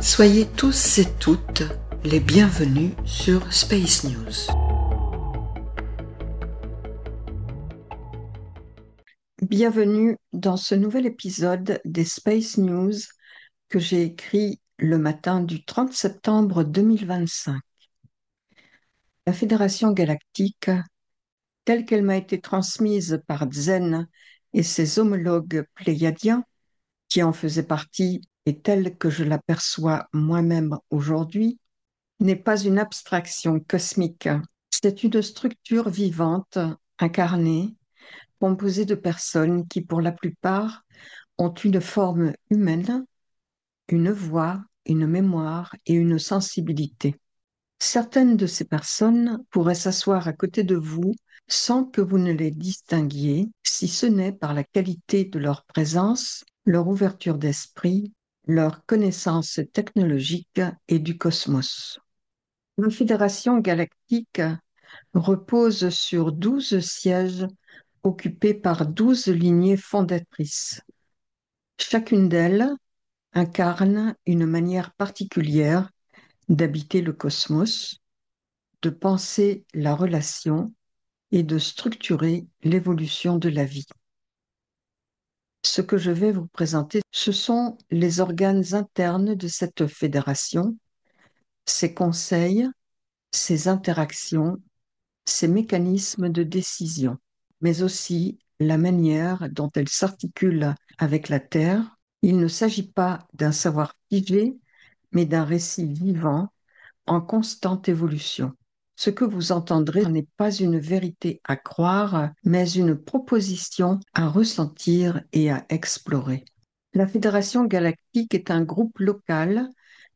Soyez tous et toutes les bienvenus sur Space News. Bienvenue dans ce nouvel épisode des Space News que j'ai écrit le matin du 30 septembre 2025. La Fédération galactique, telle qu'elle m'a été transmise par Zen et ses homologues pléiadiens, qui en faisaient partie et telle que je l'aperçois moi-même aujourd'hui, n'est pas une abstraction cosmique. C'est une structure vivante, incarnée, composée de personnes qui, pour la plupart, ont une forme humaine, une voix, une mémoire et une sensibilité. Certaines de ces personnes pourraient s'asseoir à côté de vous sans que vous ne les distinguiez, si ce n'est par la qualité de leur présence, leur ouverture d'esprit, leur connaissance technologique et du cosmos. La Fédération galactique repose sur 12 sièges occupés par 12 lignées fondatrices. Chacune d'elles incarne une manière particulière d'habiter le cosmos, de penser la relation et de structurer l'évolution de la vie. Ce que je vais vous présenter, ce sont les organes internes de cette fédération, ses conseils, ses interactions, ses mécanismes de décision, mais aussi la manière dont elle s'articule avec la Terre. Il ne s'agit pas d'un savoir figé, mais d'un récit vivant en constante évolution. Ce que vous entendrez n'est pas une vérité à croire, mais une proposition à ressentir et à explorer. La Fédération galactique est un groupe local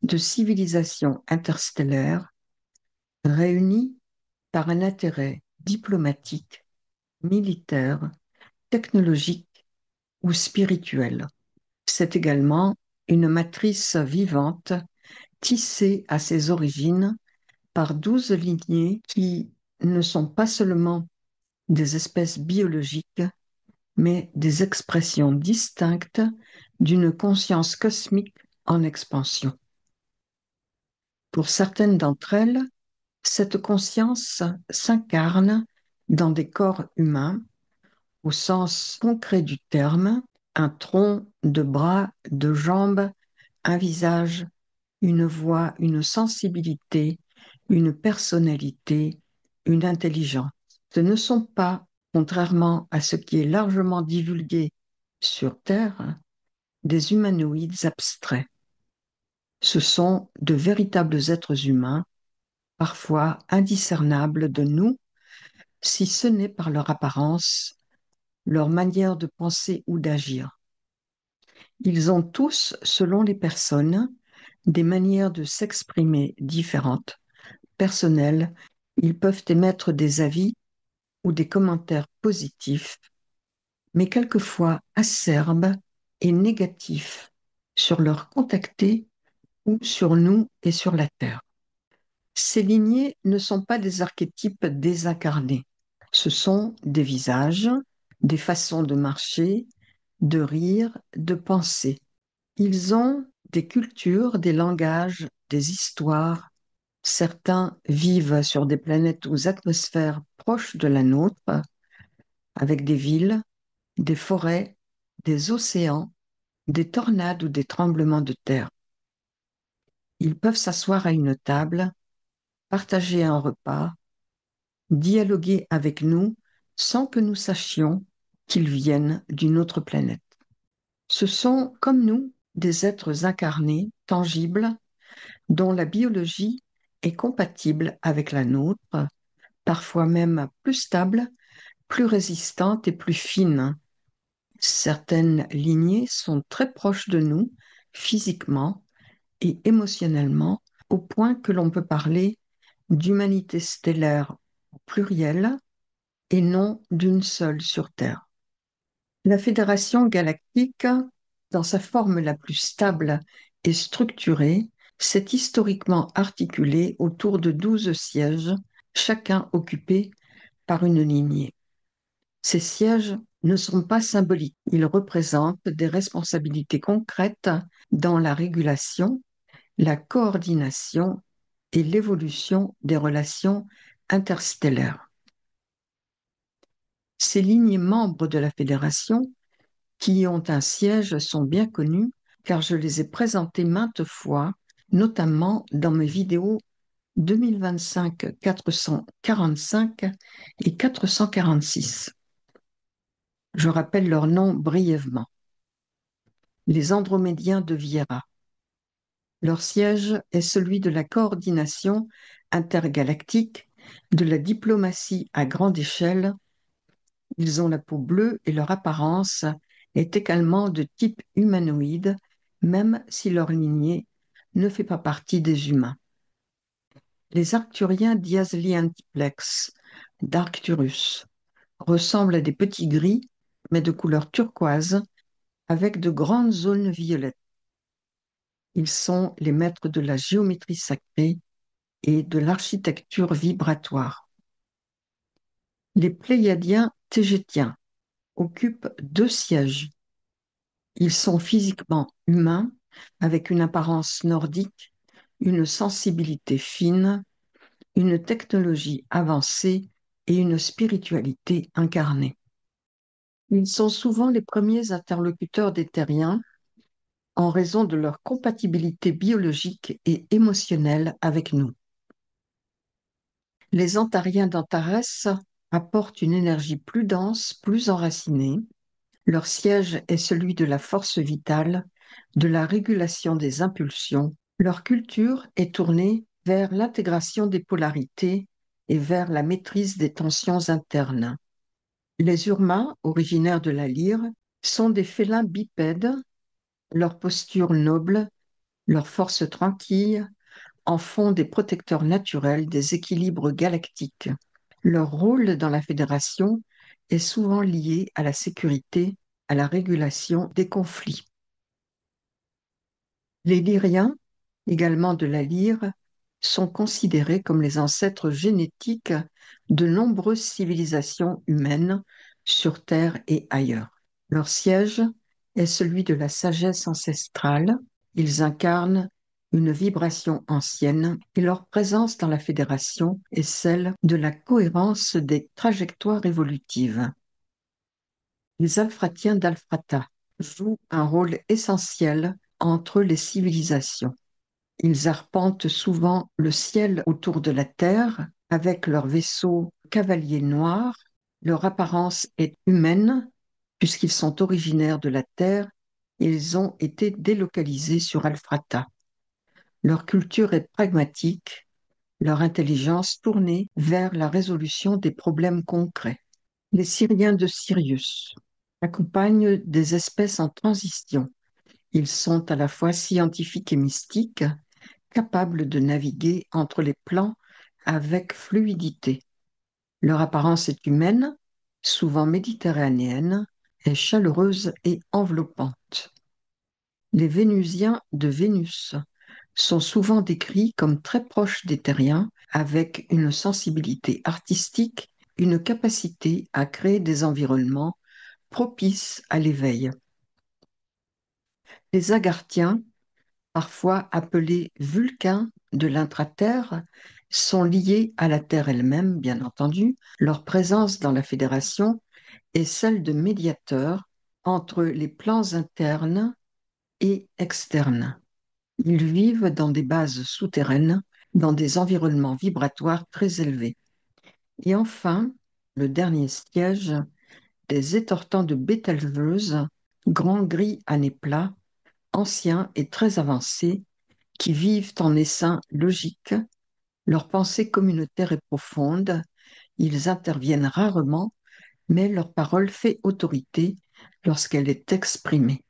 de civilisations interstellaires réunies par un intérêt diplomatique, militaire, technologique ou spirituel. C'est également une matrice vivante tissée à ses origines par 12 lignées qui ne sont pas seulement des espèces biologiques, mais des expressions distinctes d'une conscience cosmique en expansion. Pour certaines d'entre elles, cette conscience s'incarne dans des corps humains au sens concret du terme, un tronc, de bras, de jambes, un visage, une voix, une sensibilité, une personnalité, une intelligence. Ce ne sont pas, contrairement à ce qui est largement divulgué sur Terre, des humanoïdes abstraits. Ce sont de véritables êtres humains, parfois indiscernables de nous, si ce n'est par leur apparence, leur manière de penser ou d'agir. Ils ont tous, selon les personnes, des manières de s'exprimer différentes, personnelles. Ils peuvent émettre des avis ou des commentaires positifs, mais quelquefois acerbes et négatifs sur leurs contactés ou sur nous et sur la Terre. Ces lignées ne sont pas des archétypes désincarnés. Ce sont des visages, des façons de marcher, de rire, de penser. Ils ont des cultures, des langages, des histoires. Certains vivent sur des planètes aux atmosphères proches de la nôtre, avec des villes, des forêts, des océans, des tornades ou des tremblements de terre. Ils peuvent s'asseoir à une table, partager un repas, dialoguer avec nous sans que nous sachions qu'ils viennent d'une autre planète. Ce sont, comme nous, des êtres incarnés, tangibles, dont la biologie est compatible avec la nôtre, parfois même plus stable, plus résistante et plus fine. Certaines lignées sont très proches de nous, physiquement et émotionnellement, au point que l'on peut parler d'humanité stellaire au pluriel et non d'une seule sur Terre. La Fédération galactique, dans sa forme la plus stable et structurée, s'est historiquement articulée autour de 12 sièges, chacun occupé par une lignée. Ces sièges ne sont pas symboliques, ils représentent des responsabilités concrètes dans la régulation la coordination et l'évolution des relations interstellaires. Ces lignes membres de la Fédération qui ont un siège sont bien connus car je les ai présentés maintes fois, notamment dans mes vidéos 2025 445 et 446. Je rappelle leur nom brièvement. Les Andromédiens de Viera. Leur siège est celui de la coordination intergalactique, de la diplomatie à grande échelle. Ils ont la peau bleue et leur apparence est également de type humanoïde, même si leur lignée ne fait pas partie des humains. Les Arcturiens d'Iasli-Antiplex, d'Arcturus, ressemblent à des petits gris, mais de couleur turquoise, avec de grandes zones violettes. Ils sont les maîtres de la géométrie sacrée et de l'architecture vibratoire. Les Pléiadiens tégétiens occupent 2 sièges. Ils sont physiquement humains, avec une apparence nordique, une sensibilité fine, une technologie avancée et une spiritualité incarnée. Ils sont souvent les premiers interlocuteurs des terriens en raison de leur compatibilité biologique et émotionnelle avec nous. Les Antariens d'Antares apportent une énergie plus dense, plus enracinée. Leur siège est celui de la force vitale, de la régulation des impulsions. Leur culture est tournée vers l'intégration des polarités et vers la maîtrise des tensions internes. Les Urmas, originaires de la lyre, sont des félins bipèdes. Leur posture noble, leur force tranquille en font des protecteurs naturels des équilibres galactiques. Leur rôle dans la Fédération est souvent lié à la sécurité, à la régulation des conflits. Les Lyriens, également de la lyre, sont considérés comme les ancêtres génétiques de nombreuses civilisations humaines sur Terre et ailleurs. Leur siège est celui de la sagesse ancestrale. Ils incarnent une vibration ancienne et leur présence dans la Fédération est celle de la cohérence des trajectoires évolutives. Les Alphratiens d'Alfrata jouent un rôle essentiel entre les civilisations. Ils arpentent souvent le ciel autour de la Terre avec leurs vaisseaux cavaliers noirs. Leur apparence est humaine puisqu'ils sont originaires de la Terre et ils ont été délocalisés sur Alfrata. Leur culture est pragmatique, leur intelligence tournée vers la résolution des problèmes concrets. Les Syriens de Sirius accompagnent des espèces en transition. Ils sont à la fois scientifiques et mystiques, capables de naviguer entre les plans avec fluidité. Leur apparence est humaine, souvent méditerranéenne, est chaleureuse et enveloppante. Les Vénusiens de Vénus sont souvent décrits comme très proches des Terriens, avec une sensibilité artistique, une capacité à créer des environnements propices à l'éveil. Les Agarthiens, parfois appelés Vulcains de l'intraterre, sont liés à la Terre elle-même, bien entendu. Leur présence dans la Fédération est celle de médiateurs entre les plans internes et externes. Ils vivent dans des bases souterraines, dans des environnements vibratoires très élevés. Et enfin, le dernier siège, des étortants de Bételgeuse, grands gris à nez plat, anciens et très avancés, qui vivent en essaim logique. Leur pensée communautaire est profonde, ils interviennent rarement, mais leur parole fait autorité lorsqu'elle est exprimée.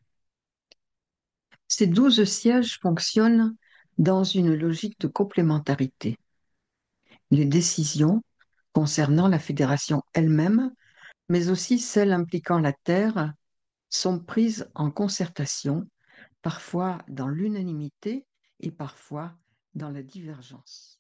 Ces 12 sièges fonctionnent dans une logique de complémentarité. Les décisions concernant la fédération elle-même, mais aussi celles impliquant la Terre, sont prises en concertation, parfois dans l'unanimité et parfois dans la divergence.